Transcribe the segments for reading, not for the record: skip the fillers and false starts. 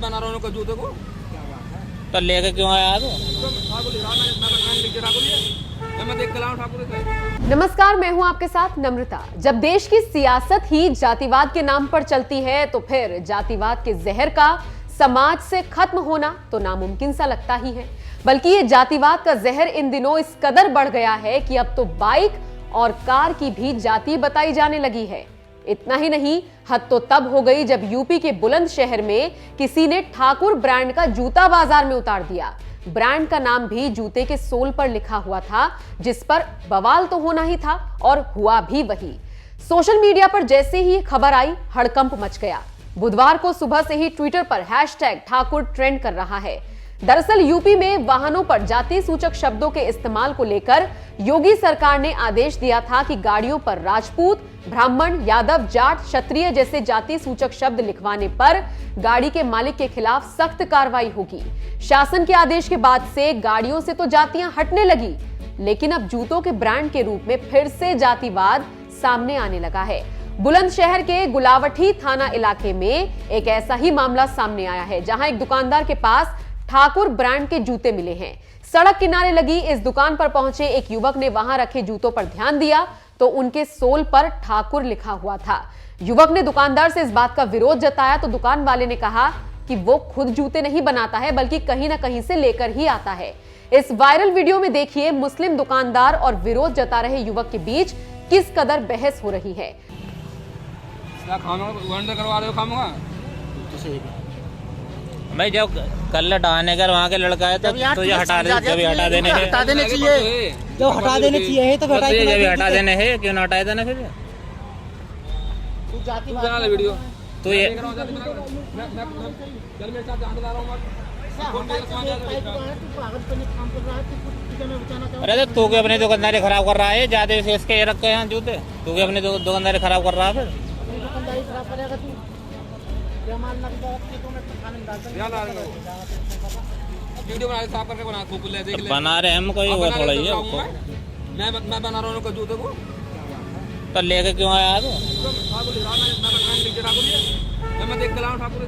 मैं बना रहा हूँ जूते को। तो लेके क्यों आया तो? नमस्कार, मैं हूं आपके साथ नम्रता। जब देश की सियासत ही जातिवाद के नाम पर चलती है तो फिर जातिवाद के जहर का समाज से खत्म होना तो नामुमकिन सा लगता ही है। बल्कि ये जातिवाद का जहर इन दिनों इस कदर बढ़ गया है कि अब तो बाइक और कार की भी जाति बताई जाने लगी है। इतना ही नहीं, हद तो तब हो गई जब यूपी के बुलंदशहर में किसी ने ठाकुर ब्रांड का जूता बाजार में उतार दिया। ब्रांड का नाम भी जूते के सोल पर लिखा हुआ था, जिस पर बवाल तो होना ही था और हुआ भी वही। सोशल मीडिया पर जैसे ही खबर आई, हड़कंप मच गया। बुधवार को सुबह से ही ट्विटर पर #ठाकुर ट्रेंड कर रहा है। दरअसल यूपी में वाहनों पर जाति सूचक शब्दों के इस्तेमाल को लेकर योगी सरकार ने आदेश दिया था कि गाड़ियों पर राजपूत, ब्राह्मण, यादव, जाट, क्षत्रिय जैसे जाति सूचक शब्द लिखवाने पर गाड़ी के मालिक के खिलाफ सख्त कार्रवाई होगी। शासन के आदेश के बाद से गाड़ियों से तो जातियां हटने लगी, लेकिन अब जूतों के ब्रांड के रूप में फिर से जातिवाद सामने आने लगा है। बुलंदशहर के गुलावटी थाना इलाके में एक ऐसा ही मामला सामने आया है, जहां एक दुकानदार के पास ठाकुर ब्रांड के जूते मिले हैं। सड़क किनारे लगी इस दुकान पर पहुंचे एक युवक ने वहां रखे जूतों पर ध्यान दिया तो उनके सोल पर ठाकुर लिखा हुआ था। युवक ने दुकानदार से इस बात का विरोध जताया तो दुकान वाले ने कहा कि वो खुद जूते नहीं बनाता है, बल्कि कहीं ना कहीं से लेकर ही आता है। इस वायरल वीडियो में देखिए मुस्लिम दुकानदार और विरोध जता रहे युवक के बीच किस कदर बहस हो रही है। भाई जब कल हटाने कर वहाँ के लड़का है तो ये हटा देने चाहिए, जो हटा देने चाहिए तो हटा देने है, क्यों ना हटाए देना फिर? वीडियो तो ये अरे तू के अपनी दुकानदारी खराब कर रहा है, ज्यादा इसके ये रखे हैं जूते, तू के अपनी दुकानदारी खराब कर रहा है। फिर बना रहे हम कोई वो थोड़ा ही है। मैं बना रहा हूँ जूते को। तो लेके क्यों आया तो? मैं देख के लाऊं ठाकुर।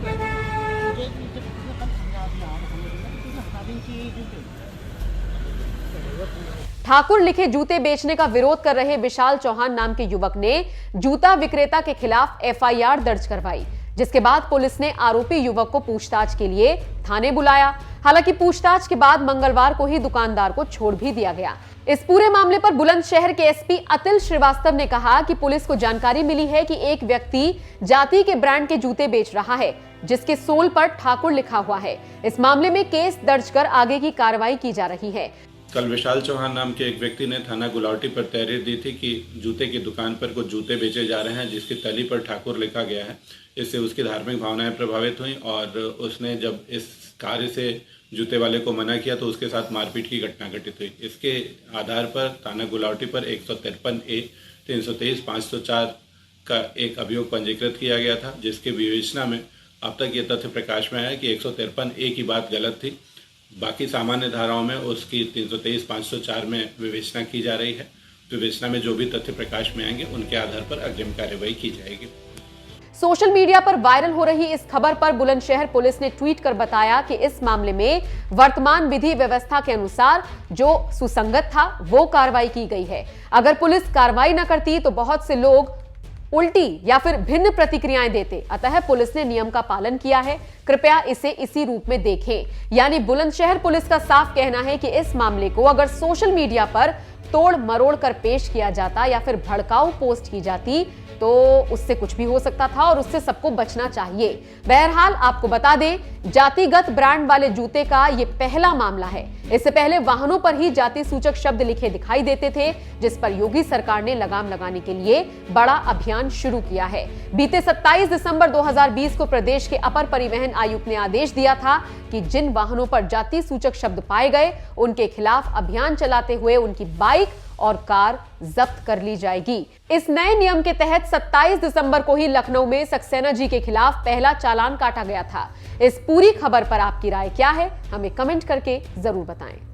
ठाकुर लिखे जूते बेचने का विरोध कर रहे विशाल चौहान नाम के युवक ने जूता विक्रेता के खिलाफ FIR दर्ज करवाई, जिसके बाद पुलिस ने आरोपी युवक को पूछताछ के लिए थाने बुलाया। हालांकि पूछताछ के बाद मंगलवार को ही दुकानदार को छोड़ भी दिया गया। इस पूरे मामले पर बुलंदशहर के SP अतिल श्रीवास्तव ने कहा कि पुलिस को जानकारी मिली है कि एक व्यक्ति जाति के ब्रांड के जूते बेच रहा है, जिसके सोल पर ठाकुर लिखा हुआ है। इस मामले में केस दर्ज कर आगे की कार्रवाई की जा रही है। कल विशाल चौहान नाम के एक व्यक्ति ने थाना गुलावटी पर तहरीर दी थी कि जूते की दुकान पर कुछ जूते बेचे जा रहे हैं जिसकी तली पर ठाकुर लिखा गया है। इससे उसकी धार्मिक भावनाएं प्रभावित हुई और उसने जब इस कार्य से जूते वाले को मना किया तो उसके साथ मारपीट की घटना घटित हुई। इसके आधार पर थाना गुलावटी पर 153A 323 504 का एक अभियोग पंजीकृत किया गया था, जिसके विवेचना में अब तक ये तथ्य प्रकाश में आया कि 153A की बात गलत थी। बाकी सामान्य धाराओं में उसकी 323 504 में विवेचना की जा रही है। विवेचना में जो भी तथ्य प्रकाश में आएंगे उनके आधार पर अग्रिम कार्यवाही की जाएगी। सोशल मीडिया पर वायरल हो रही इस खबर पर बुलंदशहर पुलिस ने ट्वीट कर बताया कि इस मामले में वर्तमान विधि व्यवस्था के अनुसार जो सुसंगत था वो कार्रवाई की गई है। अगर पुलिस कार्रवाई न करती तो बहुत से लोग उल्टी या फिर भिन्न प्रतिक्रियाएं देते। अतः पुलिस ने नियम का पालन किया है, कृपया इसे इसी रूप में देखें। यानी बुलंदशहर पुलिस का साफ कहना है कि इस मामले को अगर सोशल मीडिया पर तोड़ मरोड़ कर पेश किया जाता या फिर भड़काऊ पोस्ट की जाती तो उससे कुछ भी हो सकता था और उससे सबको बचना चाहिए। बहरहाल आपको बता दें, जातिगत ब्रांड वाले जूते का ये पहला मामला है। इससे पहले वाहनों पर ही जाति सूचक शब्द लिखे दिखाई देते थे, जिस पर योगी सरकार ने लगाम लगाने के लिए बड़ा अभियान शुरू किया है। बीते 27 दिसंबर 2020 को प्रदेश के अपर परिवहन आयुक्त ने आदेश दिया था कि जिन वाहनों पर जाति सूचक शब्द पाए गए उनके खिलाफ अभियान चलाते हुए उनकी बाइक और कार जब्त कर ली जाएगी। इस नए नियम के तहत 27 दिसंबर को ही लखनऊ में सक्सेना जी के खिलाफ पहला चालान काटा गया था। इस पूरी खबर पर आपकी राय क्या है, हमें कमेंट करके जरूर बताएं।